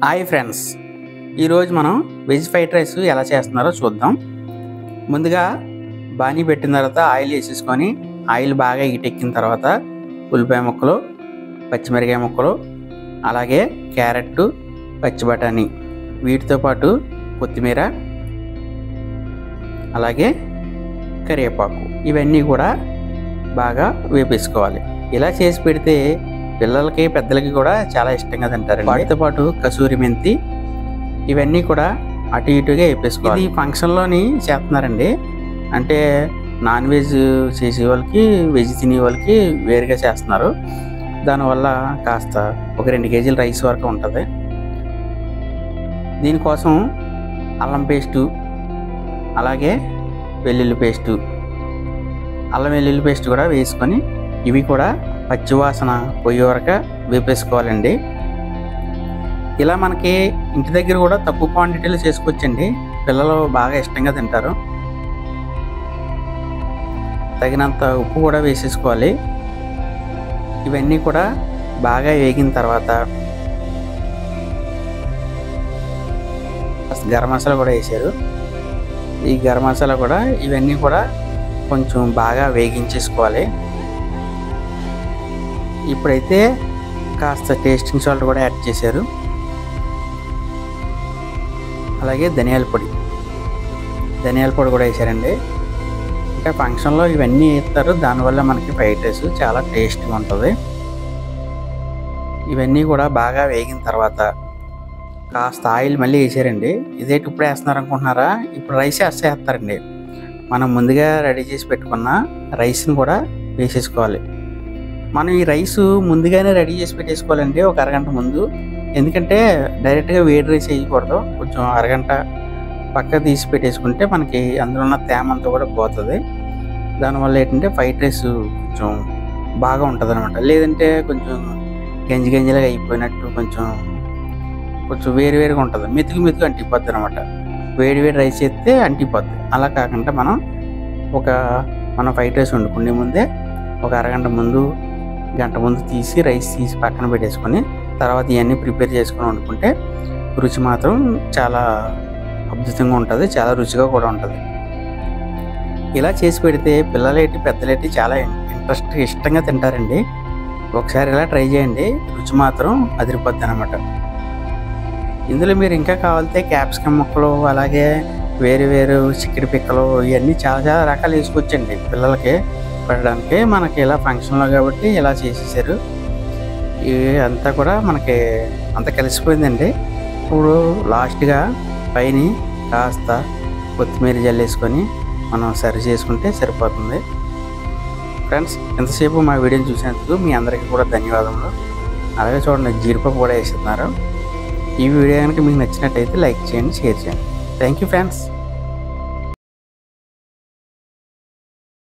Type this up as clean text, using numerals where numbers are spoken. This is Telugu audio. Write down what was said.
హాయ్ ఫ్రెండ్స్, ఈరోజు మనం వెజ్ ఫ్రైడ్ రైస్ ఎలా చేస్తున్నారో చూద్దాం. ముందుగా బాణీ పెట్టిన తర్వాత ఆయిల్ వేసేసుకొని ఆయిల్ బాగా హీటెక్కిన తర్వాత ఉల్లిపాయ ముక్కలు, పచ్చిమిరకాయ ముక్కలు, అలాగే క్యారెట్, పచ్చి బఠానీ, వీటితో పాటు కొత్తిమీర, అలాగే కరివేపాకు, ఇవన్నీ కూడా బాగా వేపేసుకోవాలి. ఇలా చేసి పెడితే పిల్లలకి పెద్దలకి కూడా చాలా ఇష్టంగా తింటారు. వాటితో పాటు కసూరి మెంతి, ఇవన్నీ కూడా అటు ఇటుగా వేపేసుకోవాలి. ఇది ఫంక్షన్లోని చేస్తున్నారండి, అంటే నాన్ వెజ్ చేసే వాళ్ళకి, వెజ్ తినే వాళ్ళకి వేరుగా చేస్తున్నారు. దానివల్ల కాస్త ఒక 2 కేజీల రైస్ వరకు ఉంటుంది. దీనికోసం అల్లం పేస్టు, అలాగే వెల్లుల్లి పేస్టు, అల్లం వెల్లుల్లి పేస్ట్ కూడా వేసుకొని ఇవి కూడా పచ్చివాసన పోయే వరకు వేపేసుకోవాలండి. ఇలా మనకి ఇంటి దగ్గర కూడా తక్కువ క్వాంటిటీలో చేసుకోవచ్చండి, పిల్లలు బాగా ఇష్టంగా తింటారు. తగినంత ఉప్పు కూడా వేసేసుకోవాలి. ఇవన్నీ కూడా బాగా వేగిన తర్వాత గరం మసాలా కూడా వేసారు. ఈ గరం మసాలా కూడా ఇవన్నీ కూడా కొంచెం బాగా వేగించేసుకోవాలి. ఇప్పుడైతే కాస్త టేస్టింగ్ సాల్ట్ కూడా యాడ్ చేశారు, అలాగే ధనియాల పొడి కూడా వేసారండి. అంటే ఫంక్షన్లో ఇవన్నీ వేస్తారు, దానివల్ల మనకి ఫ్రైడ్ రైస్ చాలా టేస్ట్గా ఉంటుంది. ఇవన్నీ కూడా బాగా వేగిన తర్వాత కాస్త ఆయిల్ మళ్ళీ వేసారండి. ఇదేంటి ఇప్పుడు వేస్తున్నారు అనుకుంటున్నారా? ఇప్పుడు రైస్ వేస్తారండి. మనం ముందుగా రెడీ చేసి పెట్టుకున్న రైస్ని కూడా వేసేసుకోవాలి. మనం ఈ రైస్ ముందుగానే రెడీ చేసి పెట్టేసుకోవాలండి, ఒక అరగంట ముందు. ఎందుకంటే డైరెక్ట్గా వేడి రైస్ వేయకూడదు, కొంచెం అరగంట పక్క తీసి పెట్టేసుకుంటే మనకి అందులో ఉన్న తేమ అంతా కూడా పోతుంది. దానివల్ల ఏంటంటే ఫ్రైడ్ రైస్ కొంచెం బాగా ఉంటుంది అనమాట. లేదంటే కొంచెం గంజిలాగా అయిపోయినట్టు కొంచెం వేరుగా ఉంటుంది, మెతుకు అంటిపోద్ది అనమాట. వేడి రైస్ చేస్తే అంటిపోద్ది. అలా కాకుండా మనం ఫ్రైడ్ రైస్ వండుకునే ముందే ఒక అరగంట ముందు, గంట ముందు రైస్ తీసి పక్కన పెట్టేసుకొని తర్వాత ఇవన్నీ ప్రిపేర్ చేసుకొని వండుకుంటే రుచి మాత్రం చాలా అద్భుతంగా ఉంటుంది, చాలా రుచిగా కూడా ఉంటుంది. ఇలా చేసి పెడితే పిల్లలేటి పెద్దలేటి చాలా ఇష్టంగా తింటారండి. ఒకసారి ఇలా ట్రై చేయండి, రుచి మాత్రం అదిరిపోద్ది అనమాట. ఇందులో మీరు ఇంకా కావాలితే క్యాప్సికమ్ ముక్కలు, అలాగే వేరు చిక్కడి పిక్కలు, ఇవన్నీ చాలా రకాలు వేసుకోవచ్చండి పిల్లలకి పెట్టడానికి. మనకి ఇలా ఫంక్షన్లో కాబట్టి ఇలా చేసేసారు. ఇవి అంతా కూడా మనకి అంత కలిసిపోయిందండి. ఇప్పుడు లాస్ట్గా పైన కాస్త కొత్తిమీర జల్లేసుకొని మనం సర్వ్ చేసుకుంటే సరిపోతుంది. ఫ్రెండ్స్, ఎంతసేపు మా వీడియోని చూసినందుకు మీ అందరికీ కూడా ధన్యవాదములు. అలాగే చూడండి, జీడిపప్పు కూడా వేస్తున్నారు. ఈ వీడియో కనుక మీకు నచ్చినట్టయితే లైక్ చేయండి, షేర్ చేయండి. Thank you friends.